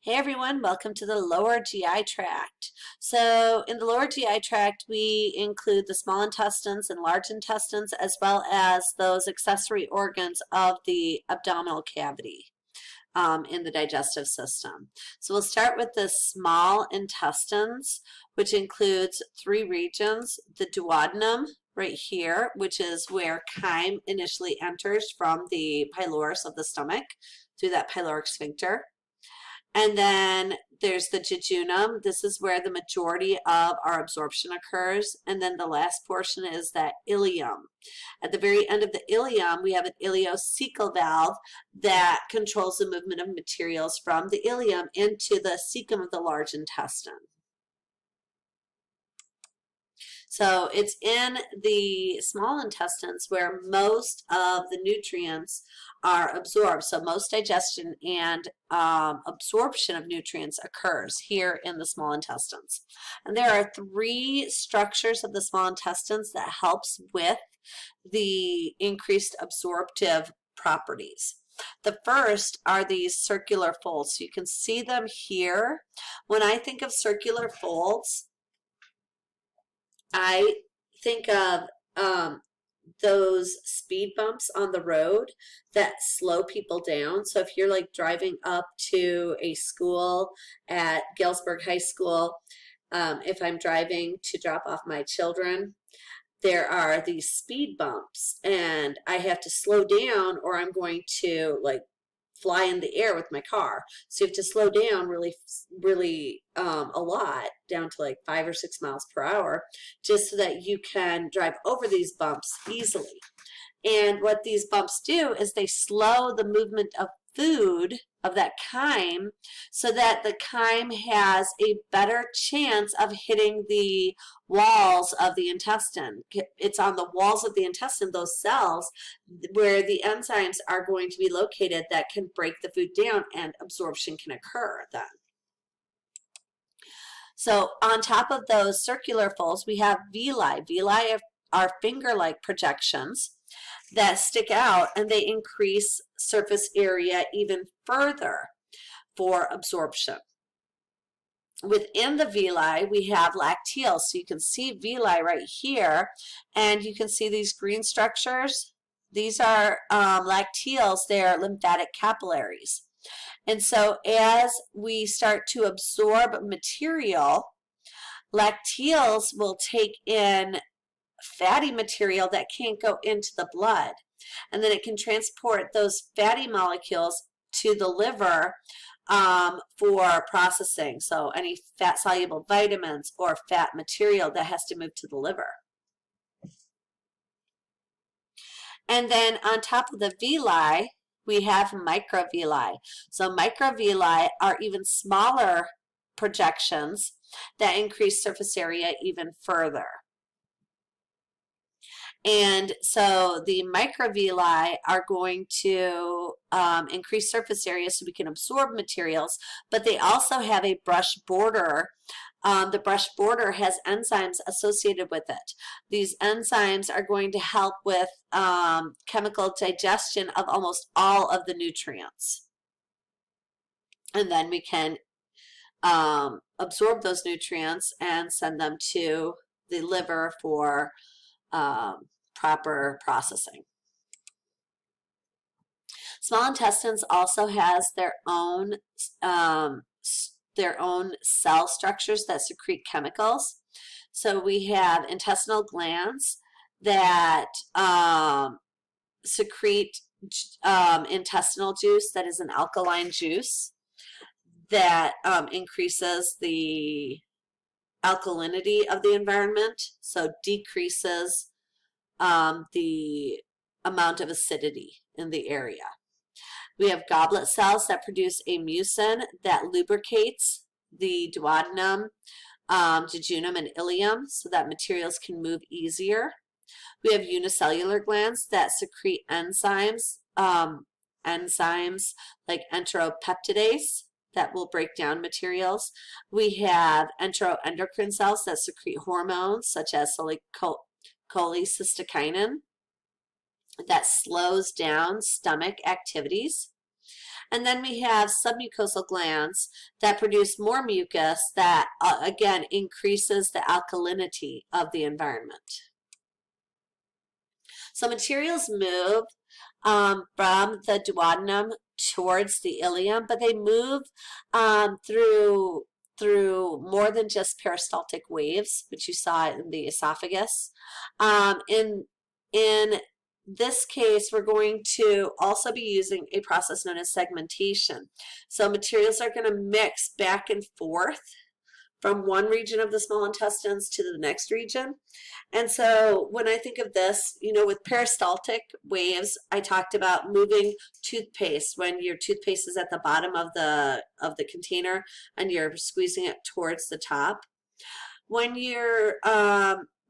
Hey everyone, welcome to the lower GI tract. So in the lower GI tract, we include the small intestines and large intestines, as well as those accessory organs of the abdominal cavity in the digestive system. So we'll start with the small intestines, which includes three regions: the duodenum right here, which is where chyme initially enters from the pylorus of the stomach through that pyloric sphincter. And then there's the jejunum. This is where the majority of our absorption occurs. And then the last portion is that ileum. At the very end of the ileum, we have an ileocecal valve that controls the movement of materials from the ileum into the cecum of the large intestine. So it's in the small intestines where most of the nutrients are absorbed. So most digestion and absorption of nutrients occurs here in the small intestines. And there are three structures of the small intestines that helps with the increased absorptive properties. The first are these circular folds. So you can see them here. When I think of circular folds, I think of those speed bumps on the road that slow people down. So if you're like driving up to a school at Galesburg High School, if I'm driving to drop off my children, there are these speed bumps and I have to slow down or I'm going to like fly in the air with my car. So you have to slow down really a lot, down to like 5 or 6 miles per hour, just so that you can drive over these bumps easily. And what these bumps do is they slow the movement of food, of that chyme, so that the chyme has a better chance of hitting the walls of the intestine. It's on the walls of the intestine, those cells, where the enzymes are going to be located that can break the food down and absorption can occur then. So on top of those circular folds, we have villi. Villi are finger-like projections that stick out and they increase surface area even further for absorption. Within the villi, we have lacteals. So you can see villi right here, and you can see these green structures. These are lacteals. They're lymphatic capillaries. And so as we start to absorb material, lacteals will take in fatty material that can't go into the blood, and then it can transport those fatty molecules to the liver for processing. So any fat soluble vitamins or fat material that has to move to the liver. And then on top of the villi, we have microvilli. So microvilli are even smaller projections that increase surface area even further. And so the microvilli are going to increase surface area so we can absorb materials, but they also have a brush border. The brush border has enzymes associated with it. These enzymes are going to help with chemical digestion of almost all of the nutrients. And then we can absorb those nutrients and send them to the liver for proper processing. Small intestines also has their own cell structures that secrete chemicals. So we have intestinal glands that secrete intestinal juice, that is an alkaline juice that increases the alkalinity of the environment, so decreases the amount of acidity in the area. We have goblet cells that produce a mucin that lubricates the duodenum, jejunum, and ileum so that materials can move easier. We have unicellular glands that secrete enzymes, enzymes like enteropeptidase that will break down materials. We have enteroendocrine cells that secrete hormones such as cholecystokinin that slows down stomach activities. And then we have submucosal glands that produce more mucus that, again, increases the alkalinity of the environment. So materials move from the duodenum towards the ileum, but they move through more than just peristaltic waves, which you saw in the esophagus. In this case, we're going to also be using a process known as segmentation. So materials are going to mix back and forth from one region of the small intestines to the next region. And so when I think of this, you know, with peristaltic waves, I talked about moving toothpaste when your toothpaste is at the bottom of the container and you're squeezing it towards the top. When you're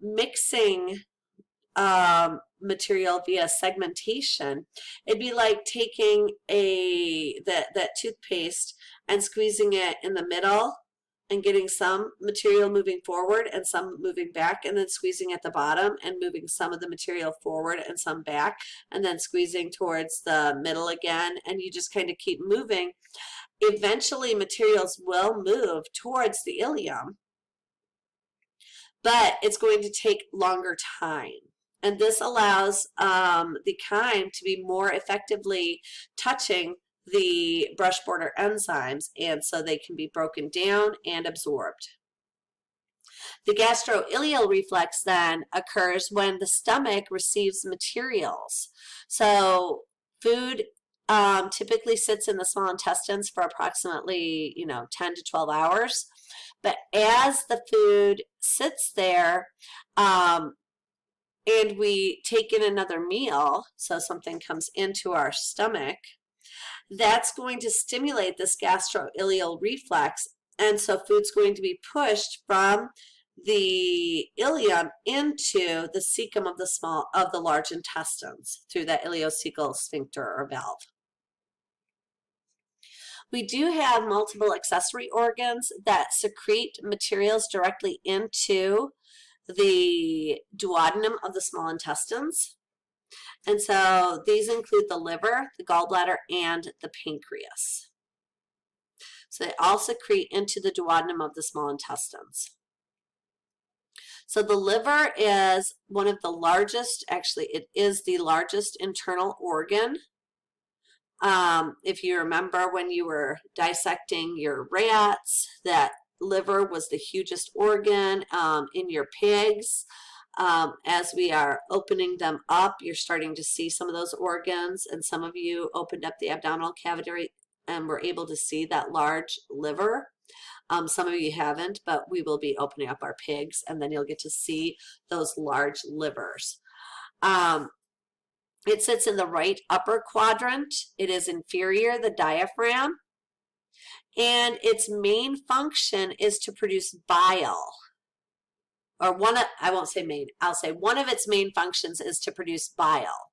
mixing material via segmentation, it'd be like taking that toothpaste and squeezing it in the middle and getting some material moving forward and some moving back, and then squeezing at the bottom and moving some of the material forward and some back, and then squeezing towards the middle again, and you just kind of keep moving. Eventually materials will move towards the ileum, but it's going to take longer time. And this allows the chyme to be more effectively touching the brush border enzymes, and so they can be broken down and absorbed. The gastroileal reflex then occurs when the stomach receives materials. So food typically sits in the small intestines for approximately 10 to 12 hours. But as the food sits there, and we take in another meal, so something comes into our stomach, that's going to stimulate this gastroileal reflex, and so food's going to be pushed from the ileum into the cecum of the large intestines through that ileocecal sphincter or valve. We do have multiple accessory organs that secrete materials directly into the duodenum of the small intestines. And so these include the liver, the gallbladder, and the pancreas. So they all secrete into the duodenum of the small intestines. So the liver is one of the largest, actually it is the largest internal organ. If you remember when you were dissecting your rats, that liver was the hugest organ in your pigs. As we are opening them up, you're starting to see some of those organs, and some of you opened up the abdominal cavity and were able to see that large liver. Some of you haven't, but we will be opening up our pigs, and then you'll get to see those large livers. It sits in the right upper quadrant. It is inferior, the diaphragm, and its main function is to produce bile. Or I won't say main, I'll say one of its main functions is to produce bile.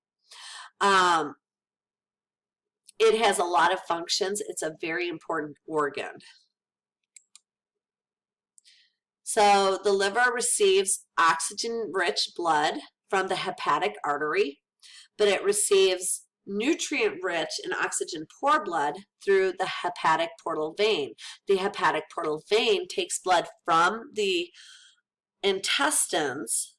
It has a lot of functions. It's a very important organ. So the liver receives oxygen-rich blood from the hepatic artery, but it receives nutrient-rich and oxygen-poor blood through the hepatic portal vein. The hepatic portal vein takes blood from the intestines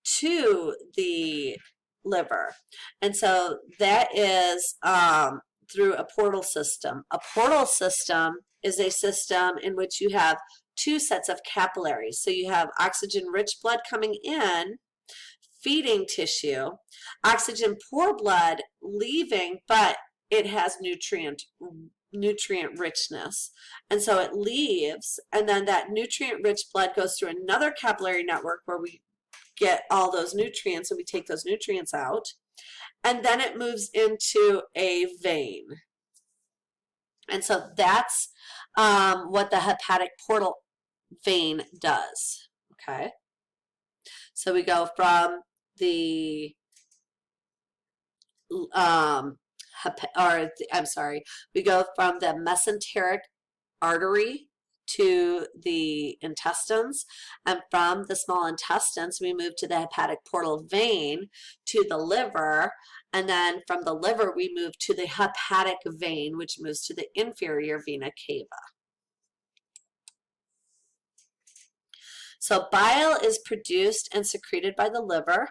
to the liver, and so that is through a portal system. A portal system is a system in which you have two sets of capillaries. So you have oxygen-rich blood coming in, feeding tissue, oxygen-poor blood leaving, but it has nutrient richness, and so it leaves, and then that nutrient-rich blood goes through another capillary network where we get all those nutrients, and we take those nutrients out, and then it moves into a vein. And so that's what the hepatic portal vein does. Okay, so we go from the we go from the mesenteric artery to the intestines, and from the small intestines we move to the hepatic portal vein to the liver, And then from the liver, we move to the hepatic vein, which moves to the inferior vena cava. So bile is produced and secreted by the liver.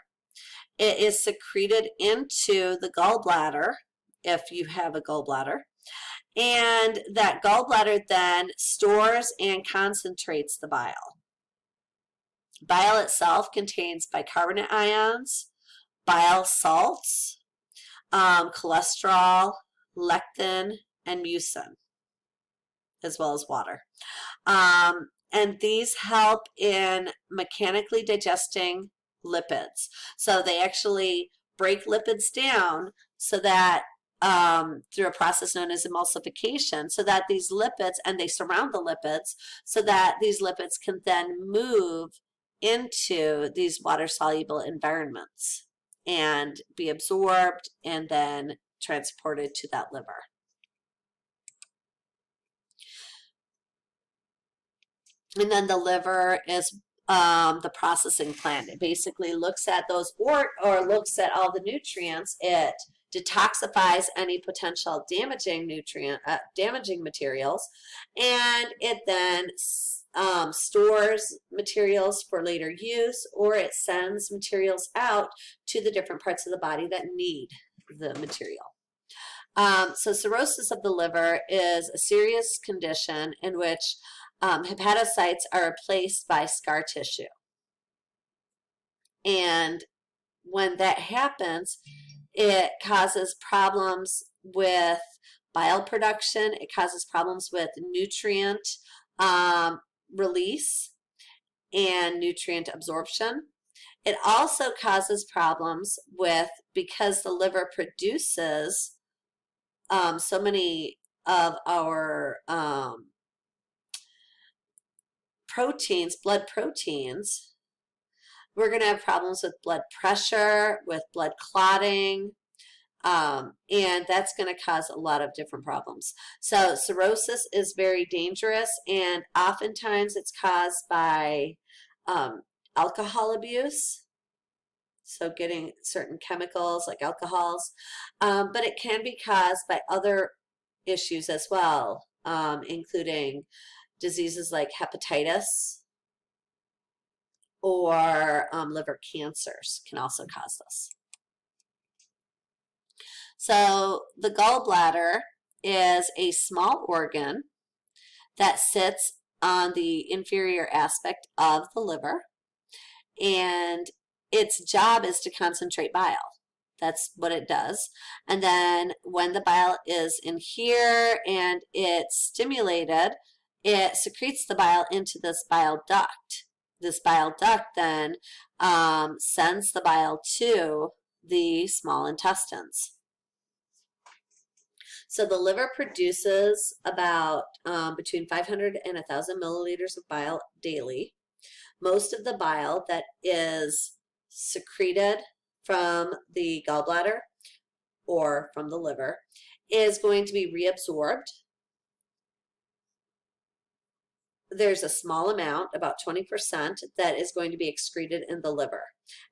It is secreted into the gallbladder, if you have a gallbladder. And that gallbladder then stores and concentrates the bile. Bile itself contains bicarbonate ions, bile salts, cholesterol, lectin, and mucin, as well as water. And these help in mechanically digesting lipids. So they actually break lipids down so that through a process known as emulsification, so that these lipids, and they surround the lipids, so that these lipids can then move into these water-soluble environments and be absorbed and then transported to that liver. And then the liver is the processing plant. It basically looks at those or looks at all the nutrients. It detoxifies any potential damaging materials, and it then stores materials for later use, or it sends materials out to the different parts of the body that need the material. So cirrhosis of the liver is a serious condition in which hepatocytes are replaced by scar tissue. And when that happens, it causes problems with bile production. It causes problems with nutrient release and nutrient absorption. It also causes problems with, because the liver produces so many of our proteins, blood proteins, we're going to have problems with blood pressure, with blood clotting, and that's going to cause a lot of different problems. So cirrhosis is very dangerous, and oftentimes it's caused by alcohol abuse, so getting certain chemicals like alcohols, but it can be caused by other issues as well, including diseases like hepatitis or liver cancers can also cause this. So the gallbladder is a small organ that sits on the inferior aspect of the liver, and its job is to concentrate bile. That's what it does. And then when the bile is in here and it's stimulated, it secretes the bile into this bile duct. This bile duct then sends the bile to the small intestines. So the liver produces about between 500 and 1,000 milliliters of bile daily. Most of the bile that is secreted from the gallbladder or from the liver is going to be reabsorbed. There's a small amount, about 20%, that is going to be excreted in the liver.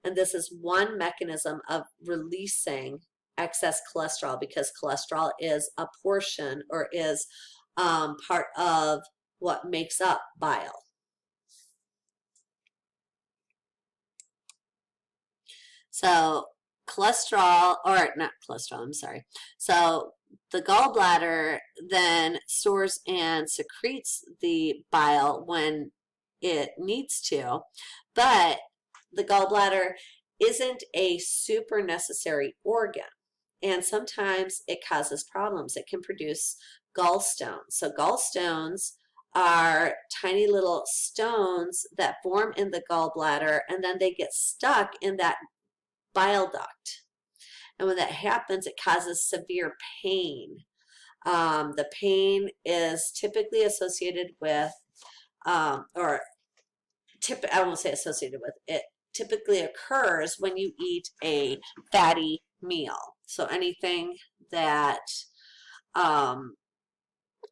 And this is one mechanism of releasing excess cholesterol, because cholesterol is a portion or is part of what makes up bile. So cholesterol, or not cholesterol, I'm sorry. So the gallbladder then stores and secretes the bile when it needs to, but the gallbladder isn't a super necessary organ, and sometimes it causes problems. It can produce gallstones. So gallstones are tiny little stones that form in the gallbladder, and then they get stuck in that bile duct. And when that happens, it causes severe pain. The pain is typically associated with, I won't say associated with, it typically occurs when you eat a fatty meal. So anything that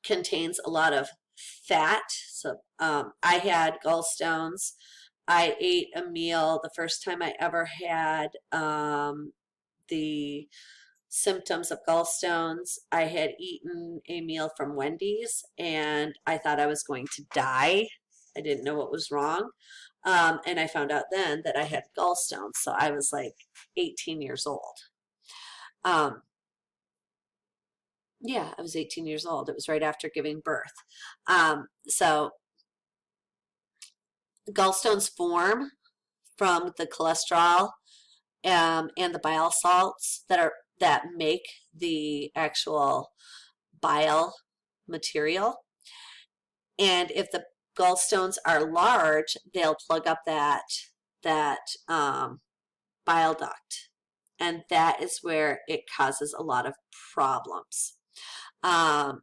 contains a lot of fat. So I had gallstones. I ate a meal the first time I ever had the symptoms of gallstones. I had eaten a meal from Wendy's and I thought I was going to die. I didn't know what was wrong. And I found out then that I had gallstones. So I was like 18 years old. Um, yeah, I was 18 years old. It was right after giving birth. So gallstones form from the cholesterol and the bile salts that make the actual bile material. And if the gallstones are large, they'll plug up that bile duct, and that is where it causes a lot of problems. Um,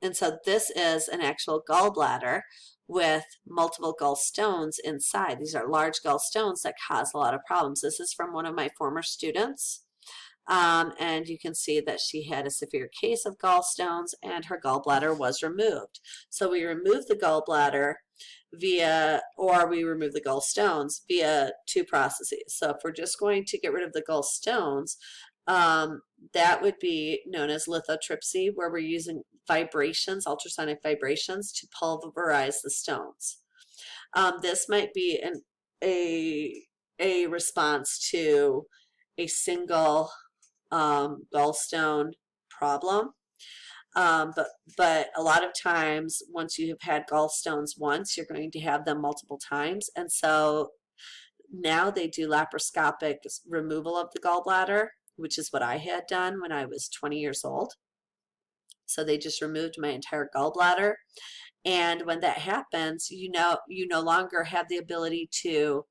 and so this is an actual gallbladder with multiple gallstones inside. These are large gallstones that cause a lot of problems. This is from one of my former students. And you can see that she had a severe case of gallstones and her gallbladder was removed. So we remove the gallbladder we remove the gallstones via two processes. So if we're just going to get rid of the gallstones, that would be known as lithotripsy, where we're using vibrations, ultrasonic vibrations, to pulverize the stones. This might be a response to a single gallstone problem. But a lot of times, once you have had gallstones once, you're going to have them multiple times. And so now they do laparoscopic removal of the gallbladder, which is what I had done when I was 20 years old. So they just removed my entire gallbladder. And when that happens, you no longer have the ability to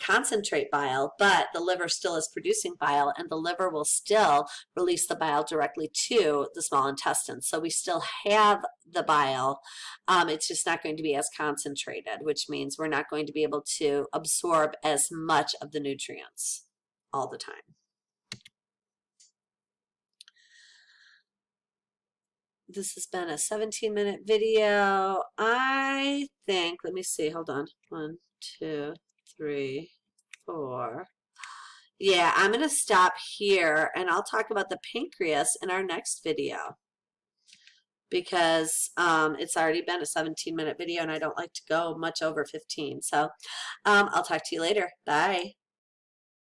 concentrate bile, but the liver still is producing bile, and the liver will still release the bile directly to the small intestine. So we still have the bile. It's just not going to be as concentrated, which means we're not going to be able to absorb as much of the nutrients all the time. This has been a 17-minute video. I think, let me see, hold on. 1, 2, 3, 4. Yeah, I'm going to stop here and I'll talk about the pancreas in our next video because it's already been a 17-minute video and I don't like to go much over 15. So I'll talk to you later. Bye.